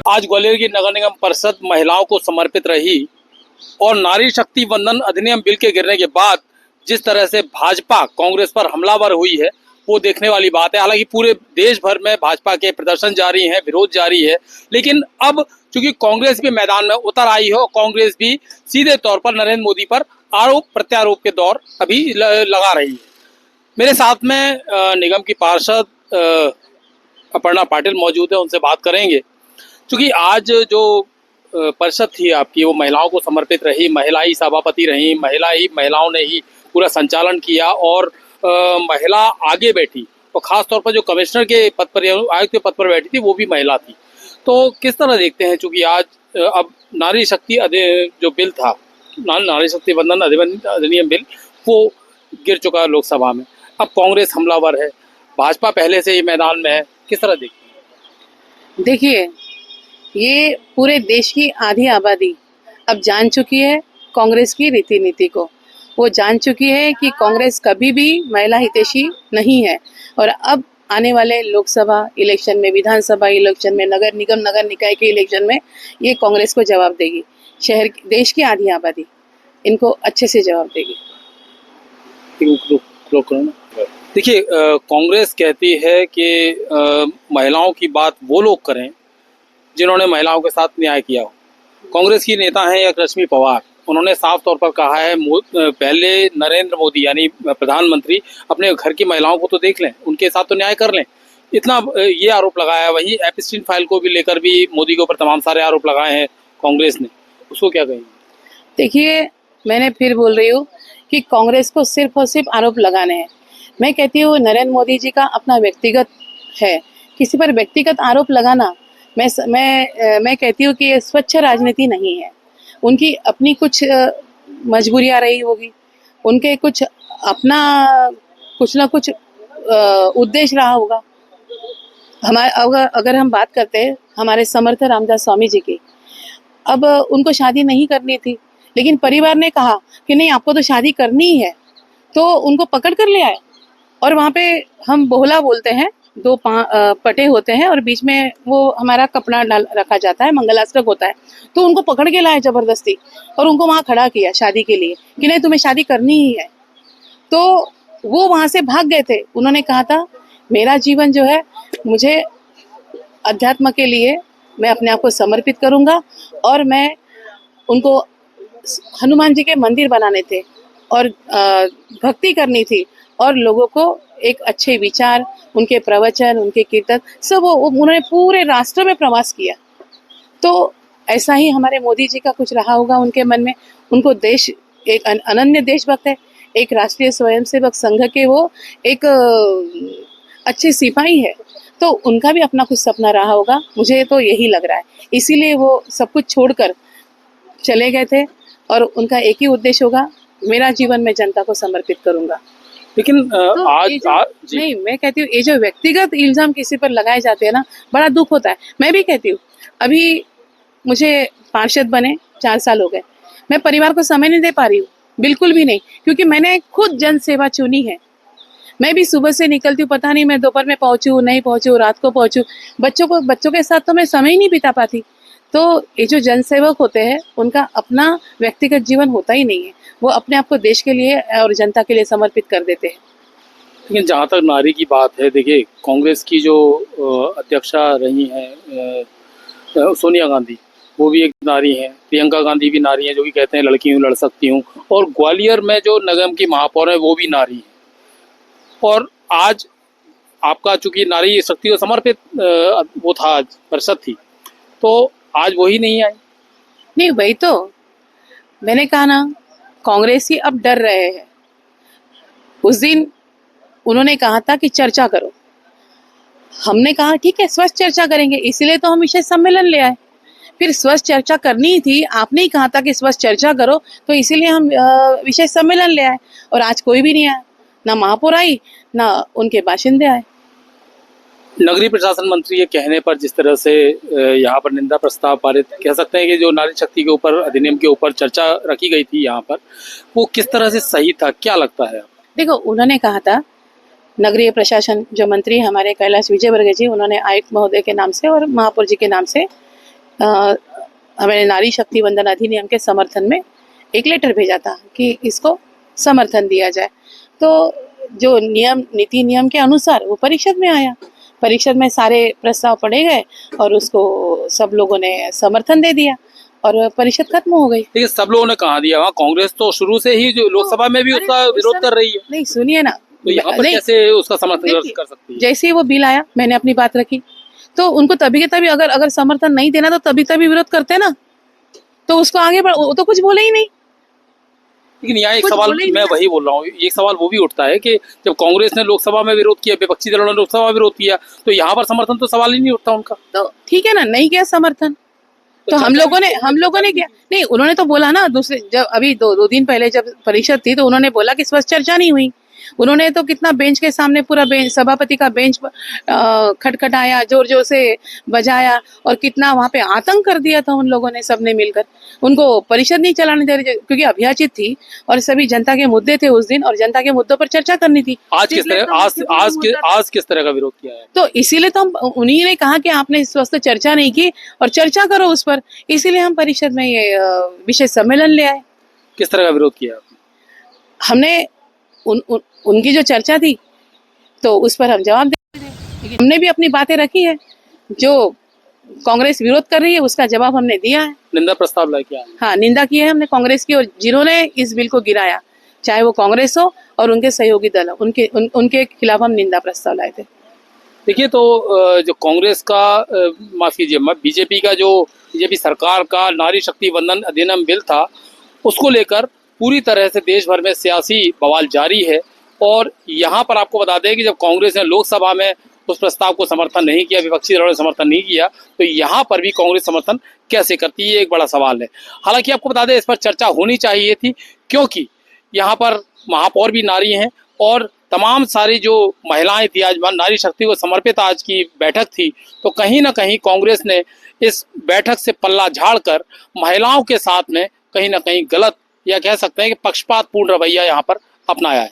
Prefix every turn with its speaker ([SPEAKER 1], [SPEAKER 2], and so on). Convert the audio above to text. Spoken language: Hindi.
[SPEAKER 1] आज ग्वालियर की नगर निगम परिषद महिलाओं को समर्पित रही और नारी शक्ति वंदन अधिनियम बिल के गिरने के बाद जिस तरह से भाजपा कांग्रेस पर हमलावर हुई है वो देखने वाली बात है। हालांकि पूरे देश भर में भाजपा के प्रदर्शन जारी हैं, विरोध जारी है, लेकिन अब चूंकि कांग्रेस भी मैदान में उतर आई है और कांग्रेस भी सीधे तौर पर नरेंद्र मोदी पर आरोप प्रत्यारोप के दौर अभी लगा रही है। मेरे साथ में निगम की पार्षद अपर्णा पाटिल मौजूद है, उनसे बात करेंगे। क्योंकि आज जो परिषद थी आपकी वो महिलाओं को समर्पित रही, महिला ही सभापति रही, महिलाओं ने ही पूरा संचालन किया और महिला आगे बैठी और खास तौर पर जो कमिश्नर के पद पर, आयुक्त के पद पर बैठी थी वो भी महिला थी। तो किस तरह देखते हैं, चूंकि आज अब नारी शक्ति जो बिल था, नारी शक्ति वंदन अधिनियम बिल, वो गिर चुका है लोकसभा में। अब कांग्रेस हमलावर है, भाजपा पहले से ही मैदान में है, किस तरह देखते हैं?
[SPEAKER 2] देखिए, ये पूरे देश की आधी आबादी अब जान चुकी है कांग्रेस की रीति नीति को। वो जान चुकी है कि कांग्रेस कभी भी महिला हितैषी नहीं है और अब आने वाले लोकसभा इलेक्शन में, विधानसभा इलेक्शन में, नगर निगम, नगर निकाय के इलेक्शन में ये कांग्रेस को जवाब देगी। देश की आधी आबादी इनको अच्छे से जवाब देगी।
[SPEAKER 1] देखिए, कांग्रेस कहती है कि महिलाओं की बात वो लोग करें जिन्होंने महिलाओं के साथ न्याय किया हो। कांग्रेस की नेता हैं रश्मि पवार, उन्होंने साफ तौर पर कहा है पहले नरेंद्र मोदी यानी प्रधानमंत्री अपने घर की महिलाओं को तो देख लें, उनके साथ तो न्याय कर लें, इतना ये आरोप लगाया। वहीं एपस्टीन फाइल को भी लेकर भी मोदी के ऊपर तमाम सारे आरोप लगाए हैं कांग्रेस ने, उसको क्या कहेंगे?
[SPEAKER 2] देखिए, मैंने फिर बोल रही हूँ कि कांग्रेस को सिर्फ और सिर्फ आरोप लगाने हैं। मैं कहती हूँ नरेंद्र मोदी जी का अपना व्यक्तिगत है, किसी पर व्यक्तिगत आरोप लगाना, मैं कहती हूँ कि ये स्वच्छ राजनीति नहीं है। उनकी अपनी कुछ मजबूरियाँ रही होगी, उनके कुछ अपना कुछ ना कुछ उद्देश्य रहा होगा। अगर हम बात करते हैं हमारे समर्थ रामदास स्वामी जी की, अब उनको शादी नहीं करनी थी, लेकिन परिवार ने कहा कि नहीं, आपको तो शादी करनी ही है, तो उनको पकड़ कर ले आए। और वहाँ पे हम बोहला बोलते हैं, दो पटे होते हैं और बीच में वो हमारा कपड़ा डाल रखा जाता है, मंगलाष्टक होता है, तो उनको पकड़ के लाए जबरदस्ती और उनको वहाँ खड़ा किया शादी के लिए कि नहीं, तुम्हें शादी करनी ही है। तो वो वहाँ से भाग गए थे। उन्होंने कहा था मेरा जीवन जो है, मुझे अध्यात्म के लिए मैं अपने आप को समर्पित करूँगा और मैं उनको हनुमान जी के मंदिर बनाने थे और भक्ति करनी थी और लोगों को एक अच्छे विचार, उनके प्रवचन, उनके कीर्तन सब उन्होंने पूरे राष्ट्र में प्रवास किया। तो ऐसा ही हमारे मोदी जी का कुछ रहा होगा उनके मन में। उनको देश एक अनन्य देशभक्त है, एक राष्ट्रीय स्वयंसेवक संघ के वो एक अच्छे सिपाही है, तो उनका भी अपना कुछ सपना रहा होगा, मुझे तो यही लग रहा है। इसीलिए वो सब कुछ छोड़कर चले गए थे और उनका एक ही उद्देश्य होगा, मेरा जीवन मैं जनता को समर्पित करूंगा।
[SPEAKER 1] लेकिन
[SPEAKER 2] तो
[SPEAKER 1] आज
[SPEAKER 2] नहीं, मैं कहती हूँ ये जो व्यक्तिगत इल्जाम किसी पर लगाए जाते हैं ना, बड़ा दुख होता है। मैं भी कहती हूँ, अभी मुझे पार्षद बने 4 साल हो गए, मैं परिवार को समय नहीं दे पा रही हूँ, बिल्कुल भी नहीं, क्योंकि मैंने खुद जन सेवा चुनी है। मैं भी सुबह से निकलती हूँ, पता नहीं मैं दोपहर में पहुँचूँ नहीं पहुँचूँ, रात को पहुँचूँ, बच्चों के साथ तो मैं समय ही नहीं बिता पाती। तो ये जो जनसेवक होते हैं उनका अपना व्यक्तिगत जीवन होता ही नहीं है, वो अपने आप को देश के लिए और जनता के लिए समर्पित कर देते हैं।
[SPEAKER 1] लेकिन जहाँ तक नारी की बात है, देखिए कांग्रेस की जो अध्यक्षा रही हैं सोनिया गांधी, वो भी एक नारी हैं, प्रियंका गांधी भी नारी हैं जो कि कहते हैं लड़की हूँ लड़ सकती हूँ, और ग्वालियर में जो निगम की महापौर है वो भी नारी है। और आज आपका चूंकि नारी शक्ति को समर्पित वो था, परिषद थी, तो आज वही नहीं आई।
[SPEAKER 2] नहीं, वही तो मैंने कहा ना, कांग्रेस ही अब डर रहे हैं। उस दिन उन्होंने कहा था कि चर्चा करो, हमने कहा ठीक है स्वस्थ चर्चा करेंगे, इसीलिए तो हम विषय सम्मेलन ले आए। फिर स्वस्थ चर्चा करनी थी, आपने ही कहा था कि स्वस्थ चर्चा करो, तो इसीलिए हम विषय सम्मेलन ले आए और आज कोई भी नहीं आया, ना महापौर आई ना उनके बाशिंदे आए।
[SPEAKER 1] नगरीय प्रशासन मंत्री के कहने पर जिस तरह से यहाँ पर निंदा प्रस्ताव पारित, कह सकते हैं कि जो नारी शक्ति के ऊपर, अधिनियम के ऊपर चर्चा रखी गई थी यहाँ पर, वो किस तरह से सही था, क्या लगता है?
[SPEAKER 2] देखो, उन्होंने कहा था, नगरीय प्रशासन जो मंत्री हमारे कैलाश विजयवर्गीय जी, उन्होंने आयुक्त महोदय के नाम से और महापौर जी के नाम से अ, हमारे नारी शक्ति वंदन अधिनियम के समर्थन में एक लेटर भेजा था कि इसको समर्थन दिया जाए। तो जो नीति नियम के अनुसार वो परिषद में आया, परिषद में सारे प्रस्ताव पढ़े गए और उसको सब लोगों ने समर्थन दे दिया और परिषद खत्म हो गई।
[SPEAKER 1] लेकिन सब लोगों ने कहा दिया, वहाँ कांग्रेस तो शुरू से ही जो लोकसभा में भी
[SPEAKER 2] अरे
[SPEAKER 1] उसका
[SPEAKER 2] उस
[SPEAKER 1] विरोध
[SPEAKER 2] समय-
[SPEAKER 1] कर रही है,
[SPEAKER 2] नहीं सुनिए ना,
[SPEAKER 1] तो यहाँ पर
[SPEAKER 2] नहीं,
[SPEAKER 1] कैसे उसका समर्थन
[SPEAKER 2] देखिए,
[SPEAKER 1] कर सकती है?
[SPEAKER 2] जैसे ही वो बिल आया मैंने अपनी बात रखी, तो उनको तभी के तभी अगर अगर समर्थन नहीं देना तो तभी तभी विरोध करते ना, तो उसको आगे बढ़, वो तो कुछ बोले ही नहीं।
[SPEAKER 1] लेकिन यहाँ एक
[SPEAKER 2] कुछ
[SPEAKER 1] सवाल
[SPEAKER 2] बोले ही
[SPEAKER 1] मैं
[SPEAKER 2] नहीं।
[SPEAKER 1] वही बोल रहा हूँ, एक सवाल वो भी उठता है कि जब कांग्रेस ने लोकसभा में विरोध किया, विपक्षी दलों ने लोकसभा में विरोध किया, तो यहाँ पर समर्थन तो सवाल ही नहीं उठता उनका।
[SPEAKER 2] तो ठीक है ना, नहीं किया समर्थन, तो हम लोगों ने किया नहीं। उन्होंने तो बोला ना, दूसरे जब अभी दो दिन पहले जब परिषद थी तो उन्होंने बोला कि इस पर चर्चा नहीं हुई। उन्होंने तो कितना बेंच के सामने पूरा बेंच, सभापति का बेंच खटखटाया, जोर जोर से बजाया और कितना वहां पे आतंक कर दिया था उन लोगों ने, सबने मिलकर। उनको परिषद नहीं चलाने दे रही क्योंकि अभ्याचित थी और सभी जनता के मुद्दे थे उस दिन और जनता के मुद्दों पर चर्चा करनी थी।
[SPEAKER 1] आज किस तरह आज किस तरह का विरोध किया है?
[SPEAKER 2] तो इसीलिए तो हम, उन्हीं ने कहा कि आपने इस वक्त चर्चा नहीं की और चर्चा करो उस पर, इसीलिए हम परिषद में ये विशेष सम्मेलन ले आए।
[SPEAKER 1] किस तरह का विरोध किया आपने?
[SPEAKER 2] हमने उनकी जो चर्चा थी तो उस पर हम जवाब दे रहे हैं। हमने भी अपनी बातें रखी है, जो कांग्रेस विरोध कर रही है उसका जवाब हमने दिया है।
[SPEAKER 1] निंदा प्रस्ताव लाया क्या है?
[SPEAKER 2] हाँ, निंदा की है हमने कांग्रेस की, और जिन्होंने इस बिल को गिराया, चाहे वो कांग्रेस हो और उनके सहयोगी दल हो, उनके खिलाफ हम निंदा प्रस्ताव लाए थे।
[SPEAKER 1] देखिए, तो जो कांग्रेस का माफ कीजिए, बीजेपी का जो बीजेपी सरकार का नारी शक्ति वंदन अधिनियम बिल था, उसको लेकर पूरी तरह से देश भर में सियासी बवाल जारी है। और यहाँ पर आपको बता दें कि जब कांग्रेस ने लोकसभा में उस प्रस्ताव को समर्थन नहीं किया, विपक्षी दलों ने समर्थन नहीं किया, तो यहाँ पर भी कांग्रेस समर्थन कैसे करती है, एक बड़ा सवाल है। हालांकि आपको बता दें, इस पर चर्चा होनी चाहिए थी, क्योंकि यहाँ पर महापौर भी नारी हैं और तमाम सारी जो महिलाएं थी, आज नारी शक्ति को समर्पित आज की बैठक थी, तो कहीं ना कहीं कांग्रेस ने इस बैठक से पल्ला झाड़कर महिलाओं के साथ में कहीं ना कहीं गलत, या कह सकते हैं कि पक्षपातपूर्ण रवैया यहाँ पर अपनाया है।